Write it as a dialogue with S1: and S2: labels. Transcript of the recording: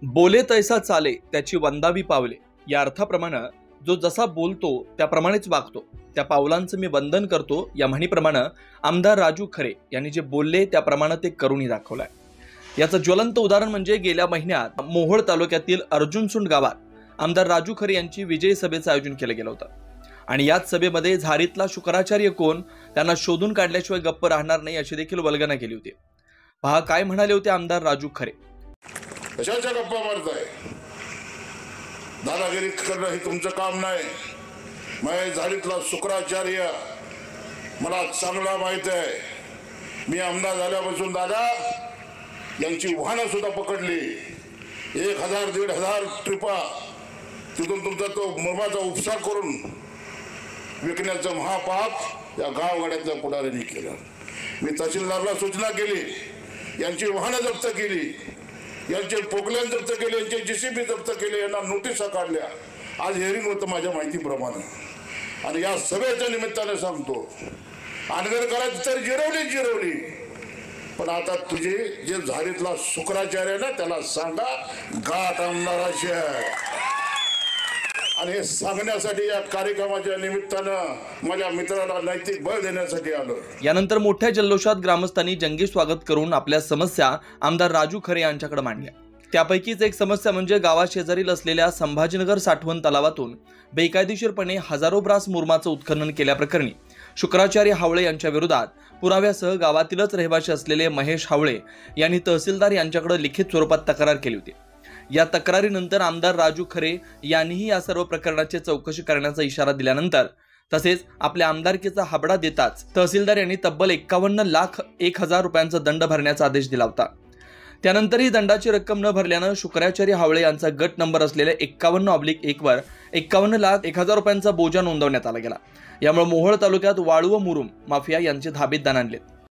S1: बोले तैसा चाले त्याची वंदावी पावले या अर्थाप्रमाणे जो जसा बोलतो त्याप्रमाणेच वागतो त्या पावलांचं मी वंदन करतो या म्हणीप्रमाणे आमदार राजू खरे यांनी जे बोलले त्याप्रमाणे ते करूनही दाखवलंय। याचं ज्वलंत उदाहरण म्हणजे गेल्या महिन्यात मोहोळ तालुक्यातील अर्जुनसुंड गावात आमदार राजू खरे यांची विजयी सभेचं आयोजन केलं गेलं होतं आणि याच सभेमध्ये झारीतला शुक्राचार्य कोण त्यांना शोधून काढल्याशिवाय गप्प राहणार नाही अशी देखील वल्गना केली होती। पहा काय म्हणाले होते आमदार राजू खरे।
S2: कशाच्या गप्पा मारताय? दादागिरी करणं हे तुमचं काम नाही। मैं झाडीतला शुक्राचार्य मला चांगला माहित आहे। मी आमदार झाल्यापासून दादा यांची वाहनं सुद्धा पकडली। 1000-1500 ट्रिपा तिथून तुमचा तो मुरमाचा उपसा करून विकण्याचं महापाप या गावगाड्यातल्या पुढाऱ्यांनी केलं। मी तहसीलदारला सूचना केली, यांची वाहनं जप्त केली, यांचे पोकल्यान जप्त केले, यांचे JCB जप्त केले, यांना नोटिसा काढल्या। आज हिअरिंग होतं माझ्या माहितीप्रमाणे आणि या सभेच्या निमित्ताने सांगतो अनगर करायची तर जिरवली पण आता तुझे जे झारीतला शुक्राचार्य ना त्याला सांगा गाठ आमदाराची आहे आणि हे सांगण्यासाठी या कार्यक्रमाच्या निमित्तानं माझ्या मित्राला नैतिक बळ देण्यासाठी आलो।
S1: यानंतर मोठ्या जल्लोषात ग्रामस्थांनी जंगी स्वागत करून आपल्या समस्या आमदार राजू खरे यांच्याकडे मांडल्या। त्यापैकीच एक समस्या म्हणजे गावाशेजारील असलेल्या संभाजीनगर साठवण तलावातून बेकायदेशीरपणे हजारो ब्रास मुरमाचं उत्खनन केल्याप्रकरणी शुक्राचार्य हावळे यांच्या विरोधात पुराव्यासह गावातीलच रहिवासी असलेले महेश हावळे यांनी तहसीलदार यांच्याकडे लिखित स्वरूपात तक्रार केली होती। या तक्रारीनंतर आमदार राजू खरे यांनीही या सर्व प्रकरणाची चौकशी करण्याचा इशारा दिल्यानंतर तसेच आपल्या आमदारकीचा हाबडा देताच तहसीलदार यांनी तब्बल 51,01,000 रुपयांचा दंड भरण्याचा आदेश दिला होता। त्यानंतरही दंडाची रक्कम न भरल्यानं शुक्राचार्य हावळे यांचा गट नंबर असलेल्या 51/1 वर 51,01,000 रुपयांचा बोजा नोंदवण्यात आला गेला। यामुळे मोहोळ तालुक्यात वाळू व मुरुम माफिया यांचे धाबेत दान आणले।